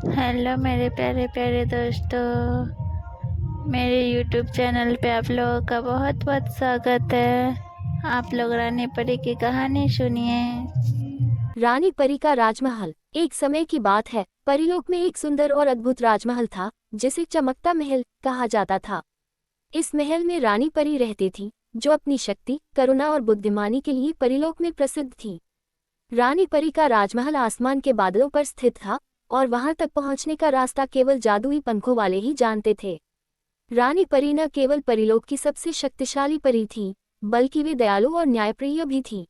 Hello मेरे प्यारे प्यारे दोस्तों, मेरे यूट्यूब चैनल पे आप लोगों का बहुत बहुत स्वागत है। आप लोग रानी परी की कहानी सुनिए। रानी परी का राजमहल। एक समय की बात है, परीलोक में एक सुंदर और अद्भुत राजमहल था जिसे चमकता महल कहा जाता था। इस महल में रानी परी रहती थी, जो अपनी शक्ति, करुणा और बुद्धिमानी के लिए परीलोक में प्रसिद्ध थी। रानी परी का राजमहल आसमान के बादलों पर स्थित था और वहां तक पहुंचने का रास्ता केवल जादुई पंखों वाले ही जानते थे। रानी परी न केवल परीलोक की सबसे शक्तिशाली परी थी, बल्कि वे दयालु और न्यायप्रिय भी थी।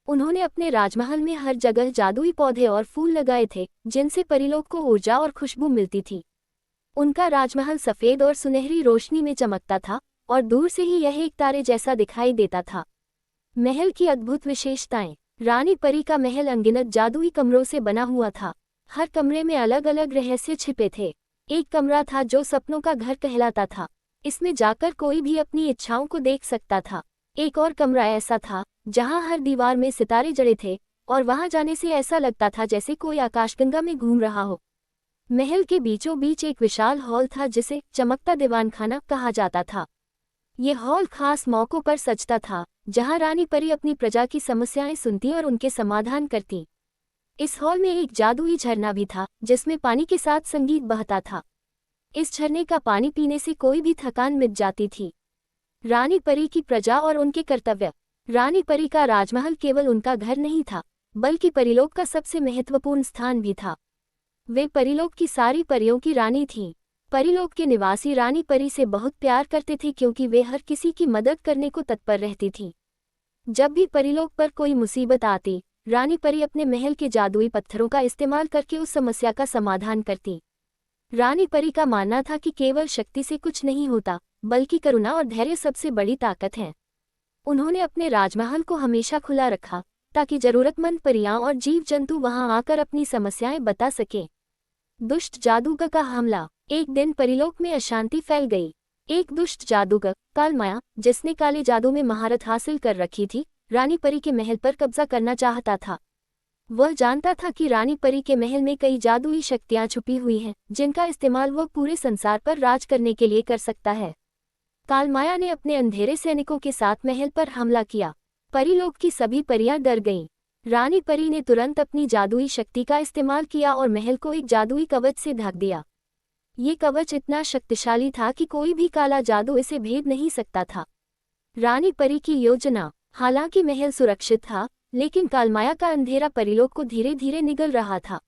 उन्होंने अपने राजमहल में हर जगह जादुई पौधे और फूल लगाए थे, जिनसे परीलोक को ऊर्जा और खुशबू मिलती थी। उनका राजमहल सफेद और सुनहरी रोशनी में चमकता था और दूर से ही यह एक तारे जैसा दिखाई देता था। महल की अद्भुत विशेषताएं। रानी परी का महल अनगिनत जादुई कमरों से बना हुआ था। हर कमरे में अलग अलग रहस्य छिपे थे। एक कमरा था जो सपनों का घर कहलाता था। इसमें जाकर कोई भी अपनी इच्छाओं को देख सकता था। एक और कमरा ऐसा था जहां हर दीवार में सितारे जड़े थे और वहां जाने से ऐसा लगता था जैसे कोई आकाशगंगा में घूम रहा हो। महल के बीचों बीच एक विशाल हॉल था जिसे चमकता दीवानखाना कहा जाता था। ये हॉल खास मौकों पर सजता था, जहां रानी परी अपनी प्रजा की समस्याएं सुनती और उनके समाधान करती। इस हॉल में एक जादुई झरना भी था जिसमें पानी के साथ संगीत बहता था। इस झरने का पानी पीने से कोई भी थकान मिट जाती थी। रानी परी की प्रजा और उनके कर्तव्य। रानी परी का राजमहल केवल उनका घर नहीं था, बल्कि परीलोक का सबसे महत्वपूर्ण स्थान भी था। वे परीलोक की सारी परियों की रानी थीं। परीलोक के निवासी रानी परी से बहुत प्यार करते थे क्योंकि वे हर किसी की मदद करने को तत्पर रहती थीं। जब भी परीलोक पर कोई मुसीबत आती, रानी परी अपने महल के जादुई पत्थरों का इस्तेमाल करके उस समस्या का समाधान करती। रानी परी का मानना था कि केवल शक्ति से कुछ नहीं होता, बल्कि करुणा और धैर्य सबसे बड़ी ताकत है। उन्होंने अपने राजमहल को हमेशा खुला रखा ताकि जरूरतमंद परियां और जीव जंतु वहां आकर अपनी समस्याएं बता सकें। दुष्ट जादूगर का हमला। एक दिन परीलोक में अशांति फैल गई। एक दुष्ट जादूगर, कालमाया, जिसने काले जादू में महारत हासिल कर रखी थी, रानी परी के महल पर कब्जा करना चाहता था। वह जानता था कि रानी परी के महल में कई जादुई शक्तियां छुपी हुई हैं, जिनका इस्तेमाल वह पूरे संसार पर राज करने के लिए कर सकता है। कालमाया ने अपने अंधेरे सैनिकों के साथ महल पर हमला किया। परीलोक की सभी परियां डर गईं। रानी परी ने तुरंत अपनी जादुई शक्ति का इस्तेमाल किया और महल को एक जादुई कवच से ढक दिया। ये कवच इतना शक्तिशाली था कि कोई भी काला जादू इसे भेद नहीं सकता था। रानी परी की योजना। हालांकि महल सुरक्षित था, लेकिन कालमाया का अंधेरा परीलोक को धीरे धीरे निगल रहा था।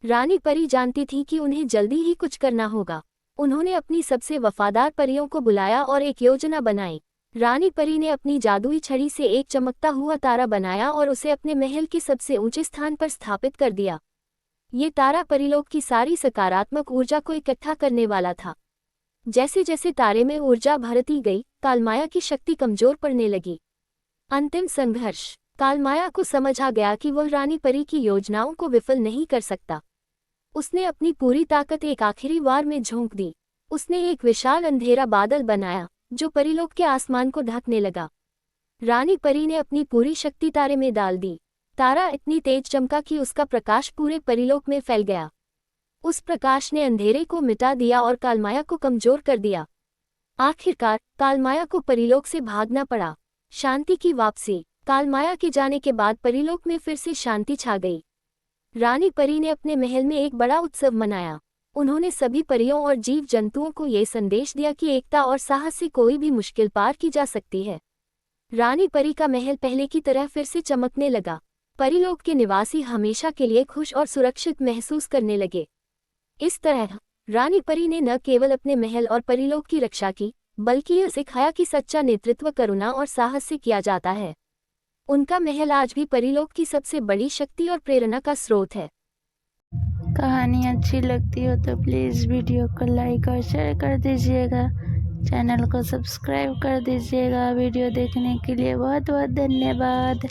रानी परी जानती थी कि उन्हें जल्दी ही कुछ करना होगा। उन्होंने अपनी सबसे वफादार परियों को बुलाया और एक योजना बनाई। रानी परी ने अपनी जादुई छड़ी से एक चमकता हुआ तारा बनाया और उसे अपने महल के सबसे ऊंचे स्थान पर स्थापित कर दिया। ये तारा परीलोक की सारी सकारात्मक ऊर्जा को इकट्ठा करने वाला था। जैसे जैसे तारे में ऊर्जा भरती गई, कालमाया की शक्ति कमजोर पड़ने लगी। अंतिम संघर्ष। कालमाया को समझ आ गया कि वह रानी परी की योजनाओं को विफल नहीं कर सकता। उसने अपनी पूरी ताकत एक आखिरी वार में झोंक दी। उसने एक विशाल अंधेरा बादल बनाया जो परीलोक के आसमान को ढकने लगा। रानी परी ने अपनी पूरी शक्ति तारे में डाल दी। तारा इतनी तेज चमका कि उसका प्रकाश पूरे परीलोक में फैल गया। उस प्रकाश ने अंधेरे को मिटा दिया और कालमाया को कमजोर कर दिया। आखिरकार कालमाया को परीलोक से भागना पड़ा। शांति की वापसी। कालमाया के जाने के बाद परीलोक में फिर से शांति छा गई। रानी परी ने अपने महल में एक बड़ा उत्सव मनाया। उन्होंने सभी परियों और जीव जंतुओं को ये संदेश दिया कि एकता और साहस से कोई भी मुश्किल पार की जा सकती है। रानी परी का महल पहले की तरह फिर से चमकने लगा। परीलोक के निवासी हमेशा के लिए खुश और सुरक्षित महसूस करने लगे। इस तरह रानी परी ने न केवल अपने महल और परीलोक की रक्षा की, बल्कि यह सिखाया कि सच्चा नेतृत्व करुणा और साहस से किया जाता है। उनका महल आज भी परीलोक की सबसे बड़ी शक्ति और प्रेरणा का स्रोत है। कहानी अच्छी लगती हो तो प्लीज़ वीडियो को लाइक और शेयर कर दीजिएगा। चैनल को सब्सक्राइब कर दीजिएगा। वीडियो देखने के लिए बहुत बहुत धन्यवाद।